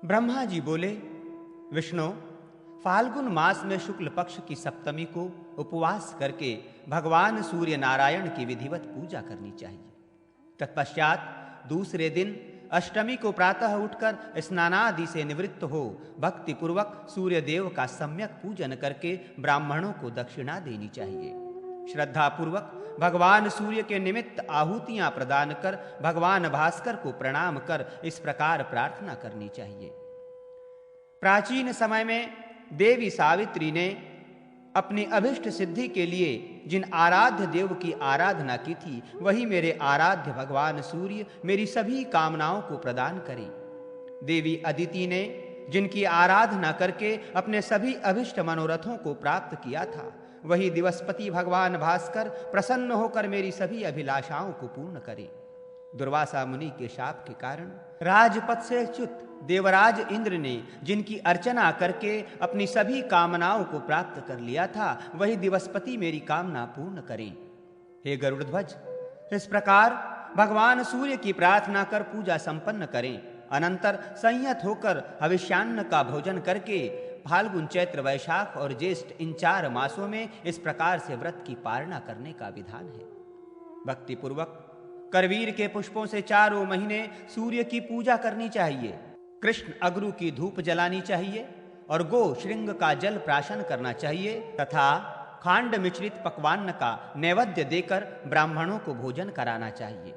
ब्रह्मा जी बोले, विष्णु, फाल्गुन मास में शुक्ल पक्ष की सप्तमी को उपवास करके भगवान सूर्य नारायण की विधिवत पूजा करनी चाहिए। तत्पश्चात दूसरे दिन अष्टमी को प्रातः उठकर स्नानादि से निवृत्त हो भक्ति पूर्वक सूर्य देव का सम्यक पूजन करके ब्राह्मणों को दक्षिणा देनी चाहिए। श्रद्धा पूर्वक भगवान सूर्य के निमित्त आहुतियां प्रदान कर भगवान भास्कर को प्रणाम कर इस प्रकार प्रार्थना करनी चाहिए। प्राचीन समय में देवी सावित्री ने अपनी अभिष्ट सिद्धि के लिए जिन आराध्य देव की आराधना की थी, वही मेरे आराध्य भगवान सूर्य मेरी सभी कामनाओं को प्रदान करें। देवी अदिति ने जिनकी आराधना करके अपने सभी अभिष्ट मनोरथों को प्राप्त किया था, वही दिवसपति भगवान भास्कर प्रसन्न होकर मेरी सभी अभिलाषाओं को पूर्ण करें। दुर्वासा मुनि के शाप के कारण राजपद से च्युत देवराज इंद्र ने जिनकी अर्चना करके अपनी सभी कामनाओं को प्राप्त कर लिया था, वही दिवसपति मेरी कामना पूर्ण करें। हे गरुड़ध्वज, इस प्रकार भगवान सूर्य की प्रार्थना कर पूजा संपन्न करें। अनंतर संयत होकर हविष्यान्न का भोजन करके फाल्गुन चैत्र वैशाख और ज्येष्ठ इन 4 मासों में इस प्रकार से व्रत की पालना करने का विधान है। भक्ति पूर्वक करवीर के पुष्पों से 4 महीने सूर्य की पूजा करनी चाहिए। कृष्ण अगरू की धूप जलानी चाहिए और गो श्रृंग का जल प्राशन करना चाहिए तथा खांड मिश्रित पकवान्न का नैवेद्य देकर ब्राह्मणों को भोजन कराना चाहिए।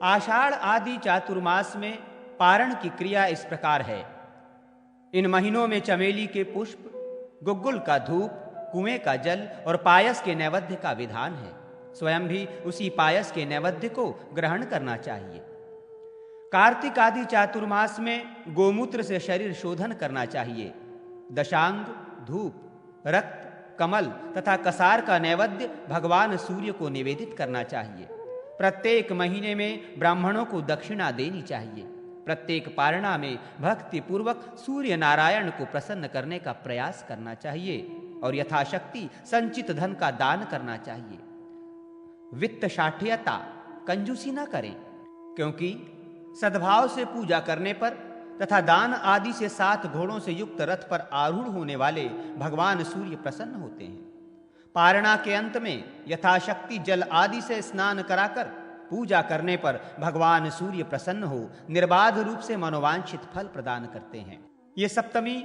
आषाढ़ आदि चातुर्मास में पारण की क्रिया इस प्रकार है। इन महीनों में चमेली के पुष्प, गुग्गुल का धूप, कुएं का जल और पायस के नैवेद्य का विधान है। स्वयं भी उसी पायस के नैवेद्य को ग्रहण करना चाहिए। कार्तिक आदि चातुर्मास में गोमूत्र से शरीर शोधन करना चाहिए। दशांग, धूप, रक्त, कमल तथा कसार का नैवेद्य भगवान सूर्य को निवेदित करना चाहिए। प्रत्येक महीने में ब्राह्मणों को दक्षिणा देनी चाहिए। प्रत्येक पारणा में भक्ति पूर्वक सूर्य नारायण को प्रसन्न करने का प्रयास करना चाहिए और यथाशक्ति संचित धन का दान करना चाहिए। वित्त शाठ्यता, कंजूसी न करें, क्योंकि सद्भाव से पूजा करने पर तथा दान आदि से 7 घोड़ों से युक्त रथ पर आरूढ़ होने वाले भगवान सूर्य प्रसन्न होते हैं। पारणा के अंत में यथाशक्ति जल आदि से स्नान कराकर पूजा करने पर भगवान सूर्य प्रसन्न हो निर्बाध रूप से मनोवांछित फल प्रदान करते हैं। ये सप्तमी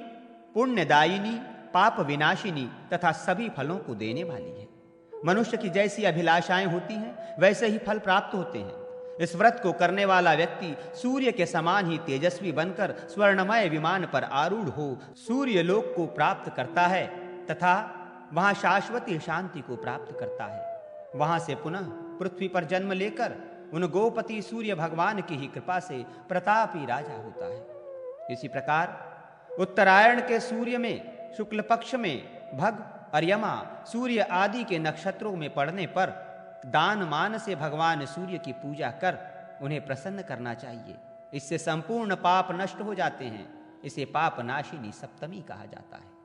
पुण्यदायिनी, पाप विनाशिनी तथा सभी फलों को देने वाली है। मनुष्य की जैसी अभिलाषाएं होती हैं, वैसे ही फल प्राप्त होते हैं। इस व्रत को करने वाला व्यक्ति सूर्य के समान ही तेजस्वी बनकर स्वर्णमय विमान पर आरूढ़ हो सूर्य लोक को प्राप्त करता है तथा वहां शाश्वती शांति को प्राप्त करता है। वहां से पुनः पृथ्वी पर जन्म लेकर उन गोपति सूर्य भगवान की ही कृपा से प्रतापी राजा होता है। इसी प्रकार उत्तरायण के सूर्य में शुक्ल पक्ष में भग और यमा सूर्य आदि के नक्षत्रों में पड़ने पर दान मान से भगवान सूर्य की पूजा कर उन्हें प्रसन्न करना चाहिए। इससे संपूर्ण पाप नष्ट हो जाते हैं। इसे पाप नाशिनी सप्तमी कहा जाता है।